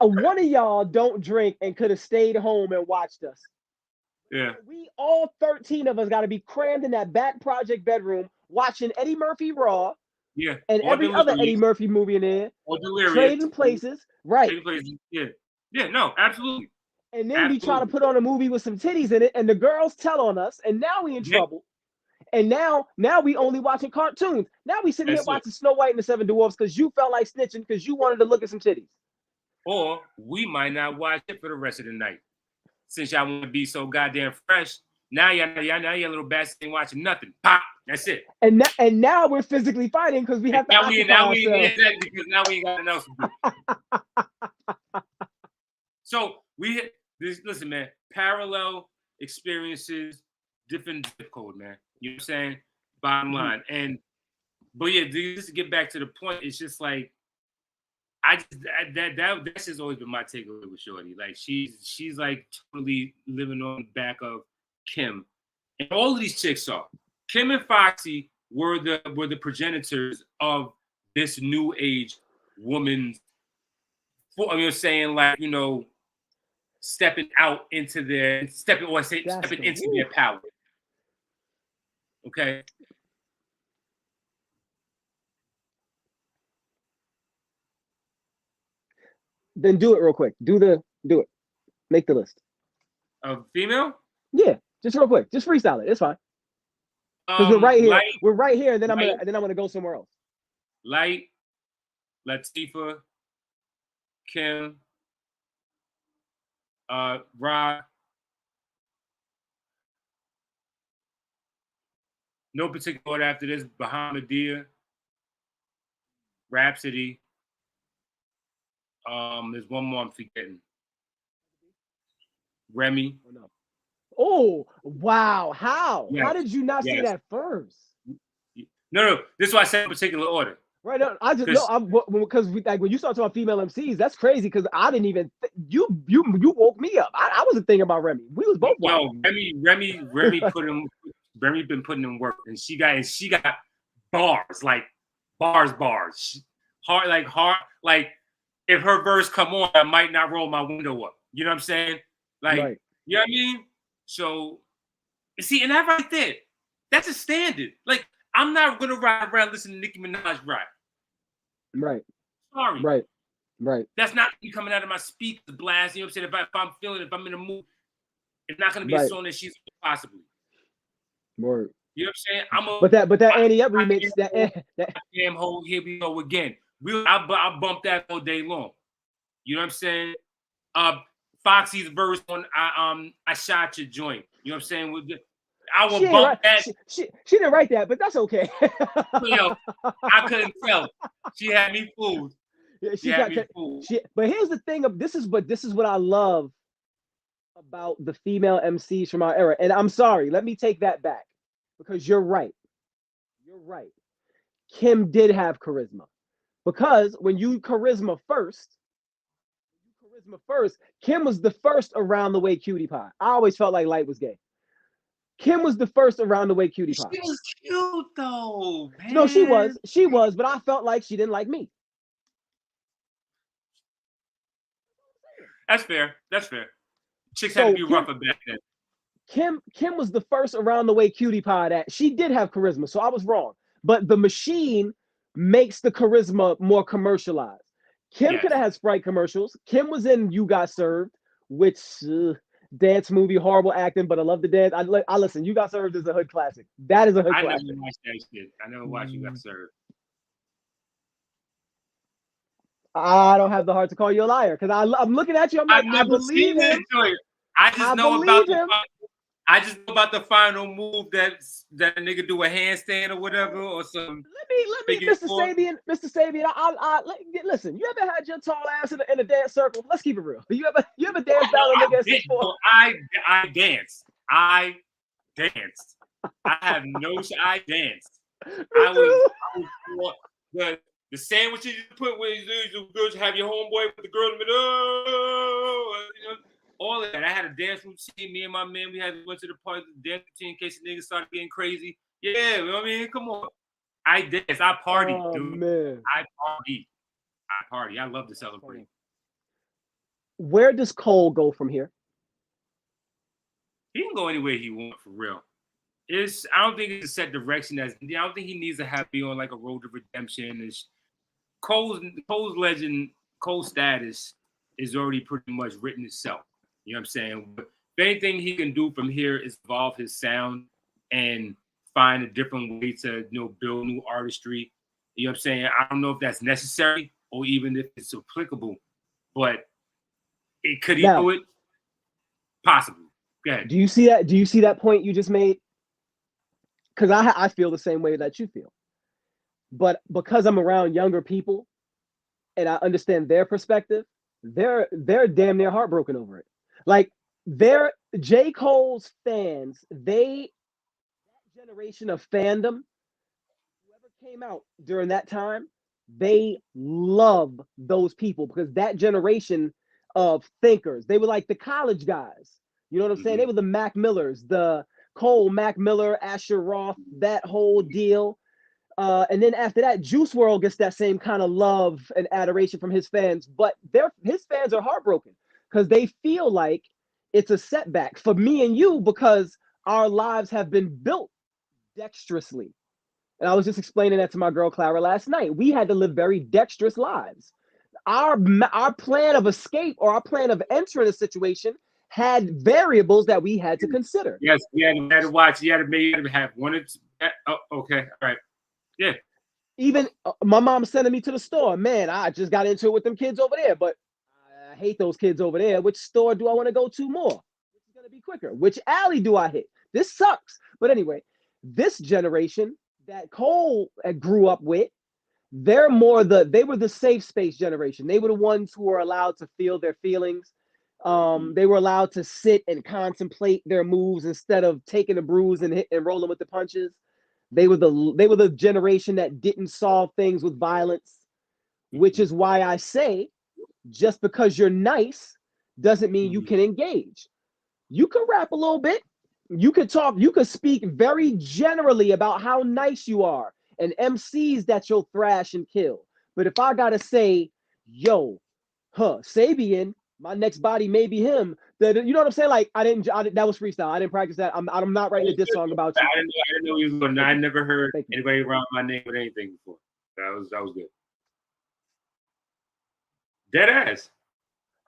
One of y'all don't drink and could have stayed home and watched us. Yeah. We all 13 of us got to be crammed in that back project bedroom watching Eddie Murphy Raw. Yeah. And every other Eddie Murphy movie in there. Or Delirious. Trading places. Right. Trading places. Yeah. Yeah, no, absolutely. And then we try to put on a movie with some titties in it, and the girls tell on us, and now we in trouble. And now we only watching cartoons. Now we sitting here watching Snow White and the Seven Dwarfs because you felt like snitching because you wanted to look at some titties. Or we might not watch it for the rest of the night. Since y'all want to be so goddamn fresh, now y'all little bastards ain't watching nothing. Pop, that's it. And now we're physically fighting because we have to now we ain't got enough else to do. So listen, man, parallel experiences, different zip code, man. You know what I'm saying? Bottom line. But yeah, just to get back to the point, it's just like that's just always been my takeaway with Shorty. Like she's like totally living on the back of Kim, and all of these chicks are. Kim and Foxy were the progenitors of this new age woman's. I'm saying, like, you know, stepping into their power. Okay. Then do it real quick. Do it. Make the list. Of female? Yeah, just real quick. Just freestyle it. It's fine. Because we're right here. We're right here, and then I'm gonna go somewhere else. Light, Latifah, Kim, Rod. No particular order after this. Bahamadia, Rhapsody. There's one more I'm forgetting. Remy. Oh, wow. How? Yes. How did you not say that first? No. This is why I said in particular order. Right. No, I just know because like when you start talking about female MCs, that's crazy because I didn't even you woke me up. I wasn't thinking about Remy. We was both wild. Remy put him. Remy been putting in work, and she got bars like bars. Hard. Like if her verse come on, I might not roll my window up. You know what I'm saying? Like, right. You know what I mean? So, see, and that right there, that's a standard. Like, I'm not gonna ride around listening to Nicki Minaj rap. Right. Sorry. Right. That's not me coming out of my speaker blast. You know what I'm saying? If I'm feeling, if I'm in a mood, it's not gonna be a song that she's possibly. Word. You know what I'm saying? But that Annie Up remix, that damn hole, here we go again. I bump that all day long. You know what I'm saying? Foxy's verse on I shot your joint. You know what I'm saying? I will bump that. She didn't write that, but that's okay. Yo, I couldn't tell. She had me fooled. Yeah, she had me fooled. But here's the thing of this is what I love about the female MCs from our era. And I'm sorry, let me take that back because you're right. Kim did have charisma because when you charisma first, Kim was the first around the way cutie pie. I always felt like Light was gay. Kim was the first around the way cutie pie. She was cute though, man. No, she was, but I felt like she didn't like me. That's fair. Chicks had to be rougher back then. Kim was the first around the way cutie pie that she did have charisma, so I was wrong. But the machine makes the charisma more commercialized. Kim could have had Sprite commercials. Kim was in You Got Served, which dance movie, horrible acting, but I love the dance. I listen. You Got Served is a hood classic. That is a hood classic. I never watched that shit. I never watched You Got Served. I don't have the heart to call you a liar because I'm looking at you. I'm like, I believe him. I just know about the final move that nigga do a handstand or whatever or something. Let me, Mr. Sabian. Listen. You ever had your tall ass in a dance circle? Let's keep it real. You ever danced down a nigga at 6'4"? I danced. I have no. I danced. I was the sandwiches you put with you girls have your homeboy with the girl in the middle. All of that. I had a dance routine. Me and my man, went to the party, the dance routine in case the niggas started getting crazy. Yeah, you know what I mean? Come on. I dance. I party, dude. Man. I party. I love to celebrate. Where does Cole go from here? He can go anywhere he wants, for real. I don't think it's a set direction. I don't think he needs to be on like a road to redemption. Cole's legend, Cole's status is already pretty much written itself. You know what I'm saying? But if anything he can do from here is evolve his sound and find a different way to build new artistry. You know what I'm saying? I don't know if that's necessary or even if it's applicable, but could he do it? Possibly. Go ahead. Do you see that point you just made? Because I feel the same way that you feel. But because I'm around younger people and I understand their perspective, they're damn near heartbroken over it. Like J. Cole's fans, that generation of fandom, whoever came out during that time, they love those people because that generation of thinkers, they were like the college guys. You know what I'm saying? They were the Mac Millers, the Cole, Mac Miller, Asher Roth, that whole deal. And then after that, Juice WRLD gets that same kind of love and adoration from his fans, but his fans are heartbroken because they feel like it's a setback for me and you because our lives have been built dexterously. And I was just explaining that to my girl Clara last night. We had to live very dexterous lives. Our plan of escape or our plan of entering a situation had variables that we had to consider. Yes, we had to watch. You had to have one. Okay, all right. Yeah. Even my mom sending me to the store. Man, I just got into it with them kids over there, but I hate those kids over there. Which store do I want to go to more? Which is going to be quicker? Which alley do I hit? This sucks. But anyway, this generation that Cole grew up with, they were the safe space generation. They were the ones who were allowed to feel their feelings. They were allowed to sit and contemplate their moves instead of taking the bruise and rolling with the punches. They were the generation that didn't solve things with violence, which is why I say just because you're nice doesn't mean you can engage. You can rap a little bit. You could talk, you could speak very generally about how nice you are and MCs that you'll thrash and kill. But if I gotta say, yo, Sabian, my next body may be him. You know what I'm saying? Like that was freestyle. I didn't practice that. I'm not writing a diss song about you. I didn't know he was going. I never heard anybody around my name with anything before. That was good. Dead ass.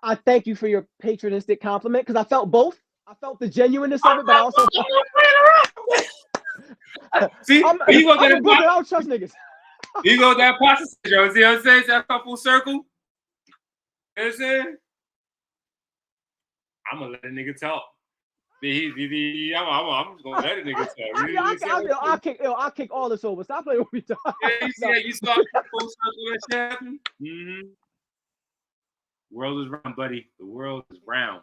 I thank you for your patronistic compliment because I felt both. I felt the genuineness of it, but I also see, I'm I don't trust niggas. You go that process, Joe. See what I'm saying? That full circle. You know what I'm saying? I'm gonna let a nigga talk. I'm just gonna let a nigga talk. I'll kick all this over. Stop playing with me. Yeah, you saw full circle that shit happen. Mm-hmm. World is round, buddy. The world is round.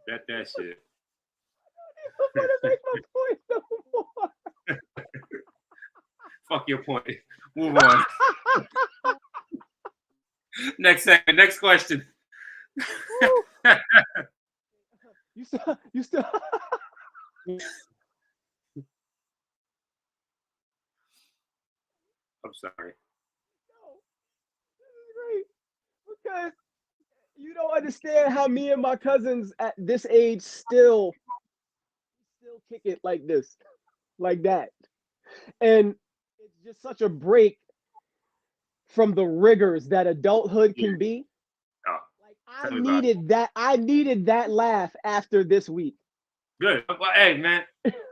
Bet that shit. I'm gonna make my point no more. Fuck your point. Move on. Next segment. Next question. You still. I'm sorry. No, this is great because you don't understand how me and my cousins at this age still kick it like this, like that, and it's just such a break from the rigors that adulthood can be. Oh, like I needed that laugh after this week. Good. Well, hey man,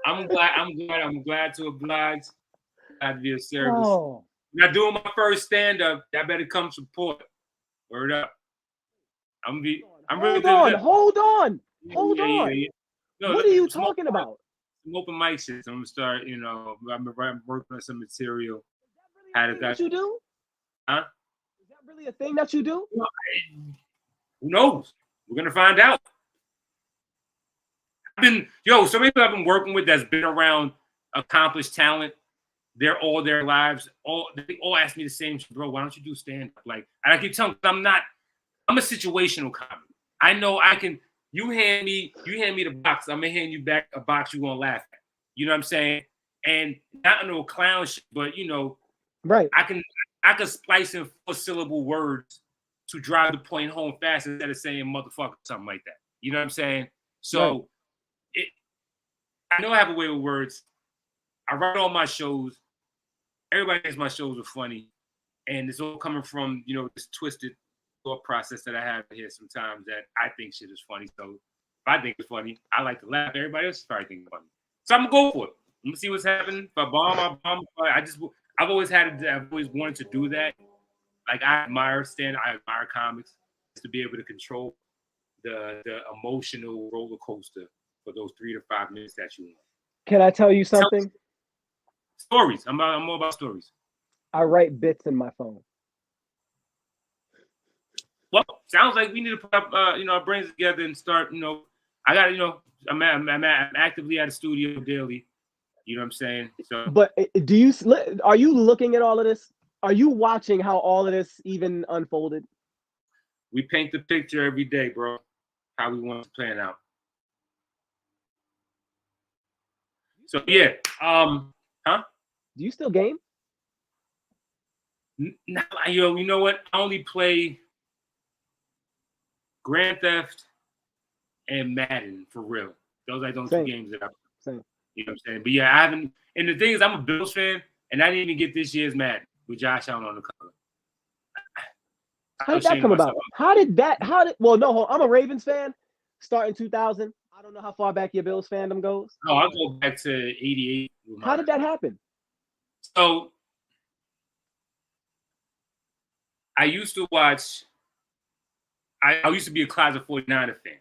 I'm glad to oblige. Glad to be of service. Oh. Now doing my first stand-up, that better come support. Word up. Hold on. Yeah. No, what are you talking about? Some open mic shit. So I'm gonna start, I'm working on some material. What you do? Huh? Is that really a thing that you do? Who knows? We're gonna find out. So many people I've been working with that's been around accomplished talent. They're all their lives. They all ask me the same, bro. Why don't you do stand-up? Like, I keep telling them I'm a situational comic. I know I can. You hand me the box. I'm gonna hand you back a box you're gonna laugh at. You know what I'm saying? And not no clown shit, but right. I can splice in 4-syllable words to drive the point home fast instead of saying motherfucker or something like that. You know what I'm saying? So I know I have a way with words. I write all my shows. Everybody thinks my shows are funny. And it's all coming from, this twisted thought process that I have here sometimes that I think shit is funny. So if I think it's funny, I like to laugh. Everybody else probably think it's funny. So I'm going to go for it. I'm going to see what's happening. If I bomb, I bomb. I've always wanted to do that. Like I admire comics to be able to control the emotional roller coaster for those 3 to 5 minutes that you want. Can I tell you something? Stories. I'm more about stories. I write bits in my phone. Well, sounds like we need to put up, our brains together and start. I got, I'm actively at a studio daily. You know what I'm saying? So, but are you looking at all of this? Are you watching how all of this even unfolded? We paint the picture every day, bro. How we want to plan out. So yeah, huh? Do you still game? No, you know what? I only play Grand Theft and Madden for real. Those are those 2 games that I play. Same. You know what I'm saying? But yeah, I haven't. And the thing is, I'm a Bills fan, and I didn't even get this year's Madden with Josh Allen on the cover. How did that come about? I'm a Ravens fan. Starting 2000. I don't know how far back your Bills fandom goes. No, I'll go back to 88. How did that happen? So I used to watch. I used to be a closet 49er fan.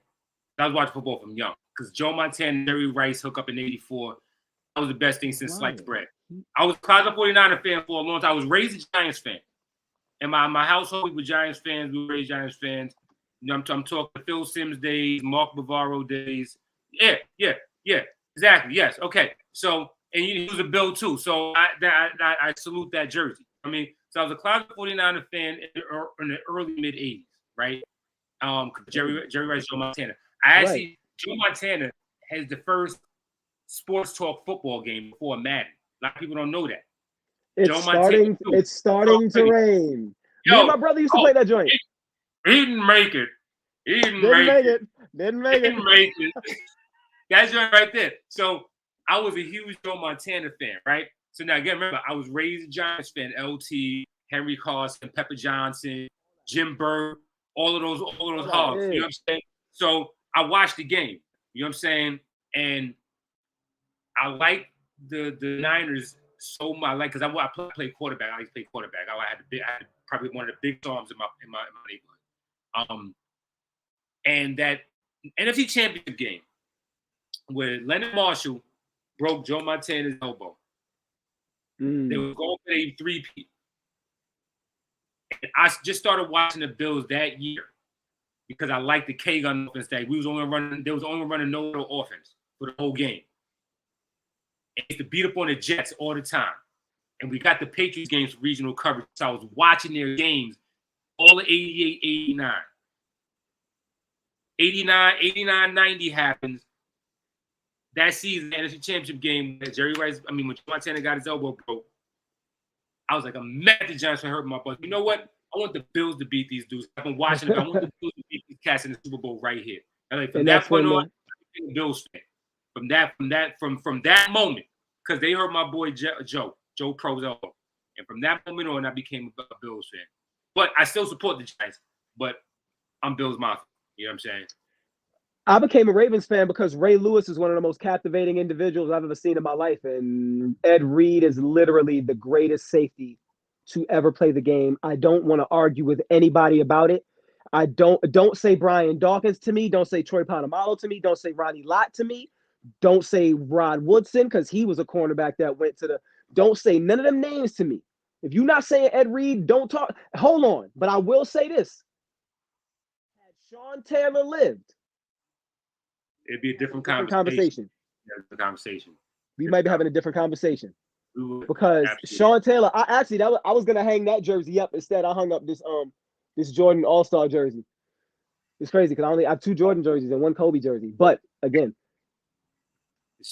I was watching football from young because Joe Montana and Jerry Rice hook up in '84. That was the best thing since sliced bread. I was a closet 49er fan for a long time. I was raised a Giants fan. In my household, we were Giants fans. We were raised Giants fans. You know, I'm talking Phil Simms days, Mark Bavaro days. Yeah, exactly. Yes, okay. So, and he was a Bill too. So I salute that jersey. I mean, so I was a closet 49er fan in the early mid 80s, right? Jerry Rice, Joe Montana. Joe Montana has the first sports talk football game before Madden. A lot of people don't know that. It's starting to rain. Me and my brother used to play that joint. He didn't make it. Didn't make it. That's right there. So I was a huge Joe Montana fan, right? So now again, remember, I was raised a Giants fan. LT, Henry Carson, Pepper Johnson, Jim Burke, all of those hogs. You know what I'm saying? So I watched the game. You know what I'm saying? And I like the Niners so much, like, because I played quarterback. I used to play quarterback. I had probably one of the big arms in my neighborhood. And that NFC Championship game where Leonard Marshall broke Joe Montana's elbow. They were going for a 3-peat. And I just started watching the Bills that year because I liked the K-gun offense. They was only running no offense for the whole game. And used to beat up on the Jets all the time. And we got the Patriots games for regional coverage. So I was watching their games all of 88, 89. 89, 90 happens. That season, the NFC Championship game, when Montana got his elbow broke, I was like, I'm mad at the Giants for hurting my butt. You know what? I want the Bills to beat these dudes. I've been watching them. I want the Bills to beat these cats in the Super Bowl right here. And like, from that point on, I became a Bills fan. From that moment, because they hurt my boy Joe Pro's elbow. And from that moment on, I became a Bills fan. But I still support the Giants, but I'm Bills Mafia. You know what I'm saying? I became a Ravens fan because Ray Lewis is one of the most captivating individuals I've ever seen in my life. And Ed Reed is literally the greatest safety to ever play the game. I don't want to argue with anybody about it. I don't say Brian Dawkins to me. Don't say Troy Polamalu to me. Don't say Ronnie Lott to me. Don't say Rod Woodson because he was a cornerback that went to the. Don't say none of them names to me. If you're not saying Ed Reed, don't talk. Hold on. But I will say this. Had Sean Taylor lived, it'd be a different conversation. Yeah, conversation. We might be having a different conversation because Sean Taylor. I was gonna hang that jersey up instead. I hung up this Jordan All-Star jersey. It's crazy because I have 2 Jordan jerseys and 1 Kobe jersey. But again,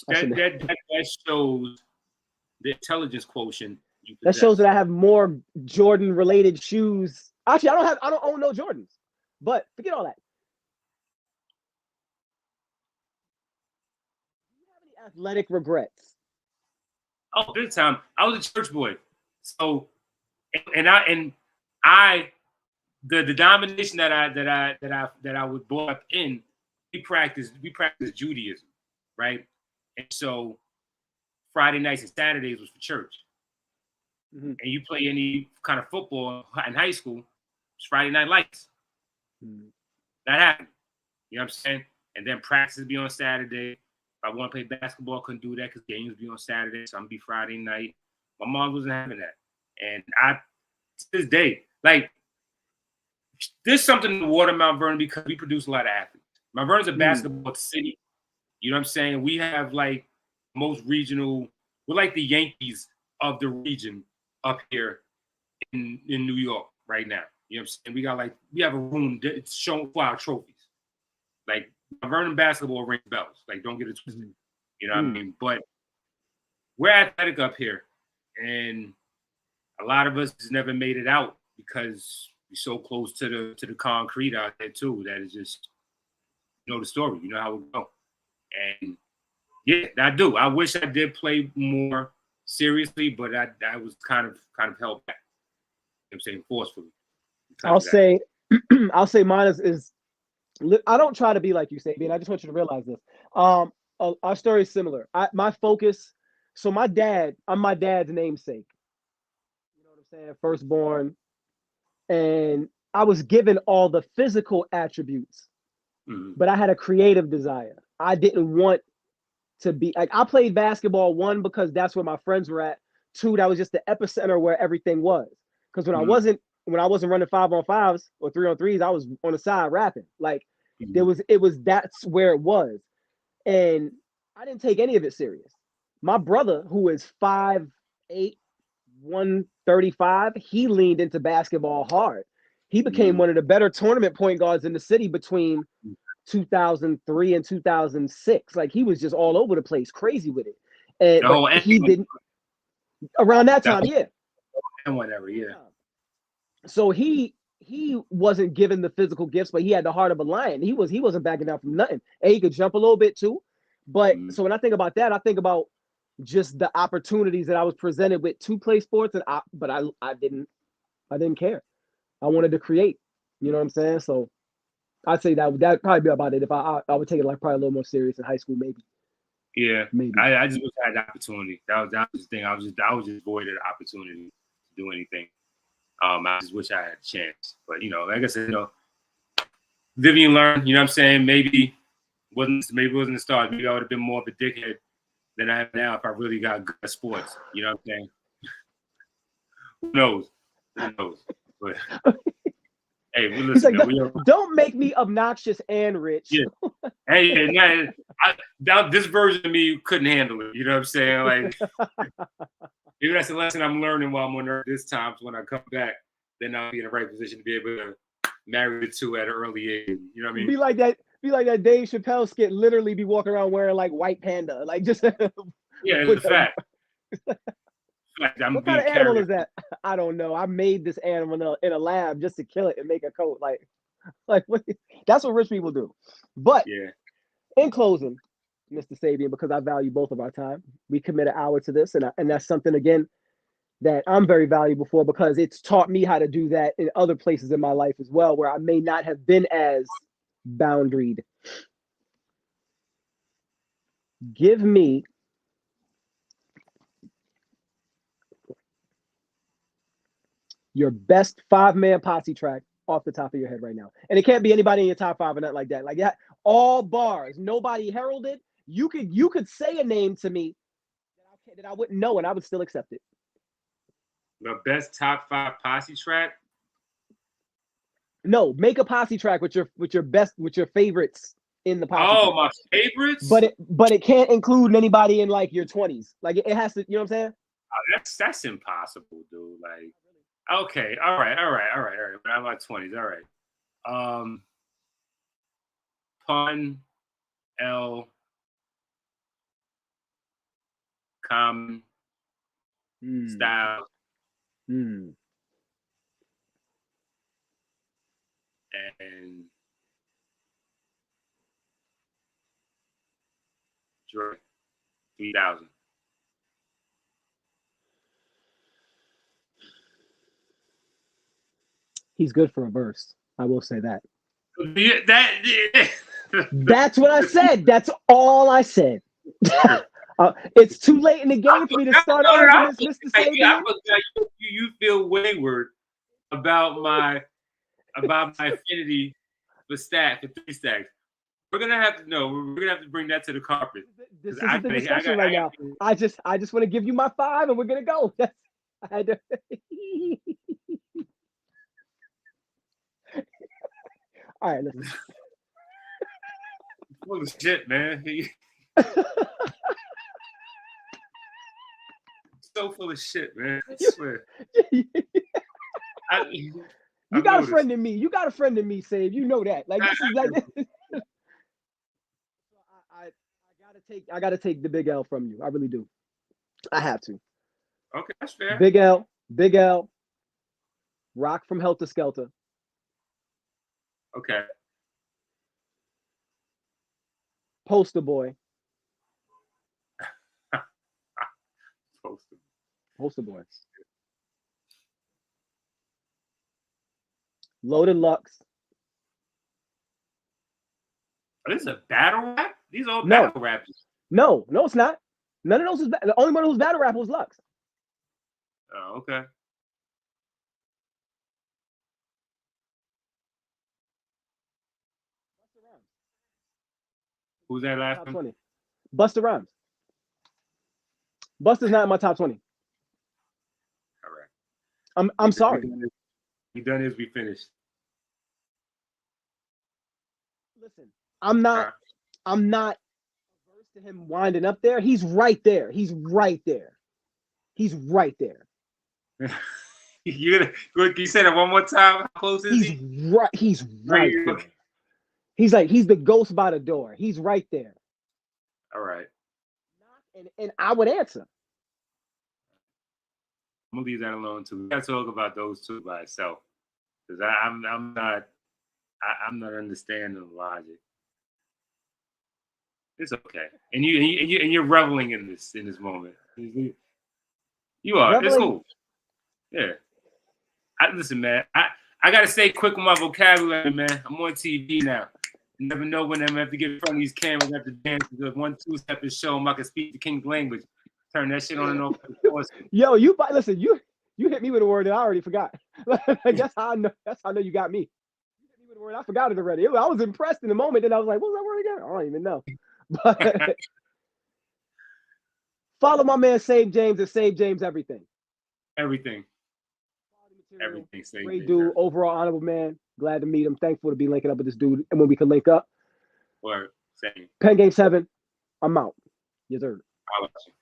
that shows the intelligence quotient. That shows that I have more Jordan-related shoes. Actually, I don't own no Jordans. But forget all that. Do you have any athletic regrets? Oh, big time. I was a church boy. So the domination that I was brought up in, we practiced Judaism, right? And so Friday nights and Saturdays was for church. Mm-hmm. And you play any kind of football in high school, it's Friday night lights. Mm-hmm. That happened. You know what I'm saying? And then practices be on Saturday. If I want to play basketball, I couldn't do that because games be on Saturday. So I'm going to be Friday night. My mom wasn't having that. And to this day, like, there's something in the water, Mount Vernon, because we produce a lot of athletes. Mount Vernon's a basketball city. You know what I'm saying? We have, like, most regional, we're like the Yankees of the region up here in New York right now. You know what I'm saying? We have a room that's shown for our trophies. Like, Vernon basketball rings bells. Like, don't get it twisted. You know what I mean? But we're athletic up here. And a lot of us just never made it out because we're so close to the concrete out there, too, that is just, you know the story. You know how it go. And, yeah, I do. I wish I did play more seriously, but I was kind of held back. You know what I'm saying? Forcefully. I'll say mine is I don't try to be like you, Sabian. I just want you to realize this. Our story is similar. My focus. So I'm my dad's namesake. You know what I'm saying? Firstborn, and I was given all the physical attributes, but I had a creative desire. I didn't want to be like, I played basketball, 1, because that's where my friends were at. 2, that was just the epicenter where everything was. Because when I wasn't when I wasn't running 5-on-5s or 3-on-3s, I was on the side rapping. Like Mhm. that's where it was. And I didn't take any of it serious. My brother, who is 5'8", 135, he leaned into basketball hard. He became one of the better tournament point guards in the city between 2003 and 2006. Like he was just all over the place, crazy with it. And The but whole he didn't around that time, yeah. whatever, yeah. So he wasn't given the physical gifts, but he had the heart of a lion. He wasn't backing down from nothing. And he could jump a little bit too. But so when I think about that, I think about just the opportunities that I was presented with to play sports, and I didn't care. I wanted to create. You know what I'm saying? So I'd say that'd probably be about it. If I would take it like probably a little more serious in high school, maybe. Yeah, maybe. I just wish I had the opportunity. That was the thing. I was just void of the opportunity to do anything. I just wish I had a chance. But like I said, live and learn. You know what I'm saying? Maybe it wasn't the start. Maybe I would have been more of a dickhead than I am now if I really got good at sports. You know what I'm saying? Who knows? But hey, listen, like, don't make me obnoxious and rich. Yeah. Hey, this version of me couldn't handle it. You know what I'm saying? Like, maybe that's the lesson I'm learning while I'm on Earth this time. So when I come back, then I'll be in the right position to be able to marry the two at an early age. You know what I mean? Be like that Dave Chappelle skit. Literally, be walking around wearing like white panda, like just. Yeah, it's a fact. What kind of animal is that? I don't know. I made this animal in a lab just to kill it and make a coat. Like what? That's what rich people do. But yeah. In closing, Mr. Sabian, because I value both of our time, we commit an hour to this, and that's something again that I'm very valuable for because it's taught me how to do that in other places in my life as well, where I may not have been as boundaried. Give me your best 5-man posse track off the top of your head right now. And it can't be anybody in your top 5 or nothing like that. Like that, all bars, nobody heralded. You could say a name to me that I wouldn't know and I would still accept it. The best top 5 posse track? No, make a posse track with your favorites in the posse. Oh, track. My favorites? But it can't include anybody in like your 20s. Like it has to, you know what I'm saying? That's impossible, dude. Like, okay, all right. When I'm in my 20s, all right. Pun, L, Common, Style, and Dre, 3000. He's good for a verse. I will say that. Yeah. That's what I said. That's all I said. It's too late in the game for me to start arguments, Mr. Sabian. You feel wayward about my affinity for 3 stacks. We're gonna have to bring that to the carpet. This is the discussion right now. I just want to give you my 5 and we're gonna go. I had to... All right, listen. Full of shit, man. So full of shit, man. I swear. You got a friend in me. You got a friend in me, Save. You know that. Like this is like this. I gotta take the big L from you. I really do. I have to. Okay, that's fair. Big L. Rock from Helter Skelter. Okay. Poster Boy. Poster Boy. Loaded Lux. Oh, this is a battle rap? These are all battle rappers. No, it's not. None of those is the only one who's battle rap was Lux. Oh, okay. Who's that last top one? 20. Busta Rhymes. Busta's not in my top 20. All right. I'm sorry. We done this. We finished. Listen, I'm not averse to him winding up there. He's right there. He's right there. He's right there. You say that one more time. How close is he? Right. He's right there. He's the ghost by the door. He's right there. All right. And I would answer. I'm gonna leave that alone too. We gotta talk about those two by itself, because I'm not understanding the logic. It's okay, and you're reveling in this moment. You are. Reveling? It's cool. Yeah. Listen, man. I gotta stay quick with my vocabulary, man. I'm on TV now. You never know when I'm gonna have to get in front of these cameras. I have to dance with 1-2 step and show them I can speak the King's language. Turn that shit on and off. Yo, listen. You hit me with a word that I already forgot. That's how I know. That's how I know you got me. You hit me with a word I forgot it already. I was impressed in the moment, and I was like, "What was that word again?" I don't even know. But follow my man Sabe James at Sabe James everything. Everything. Great dude, overall honorable man. Glad to meet him. Thankful to be linking up with this dude, and when we can link up. Word. Same. Pen Game 7. I'm out. Yes, sir. I'll let you.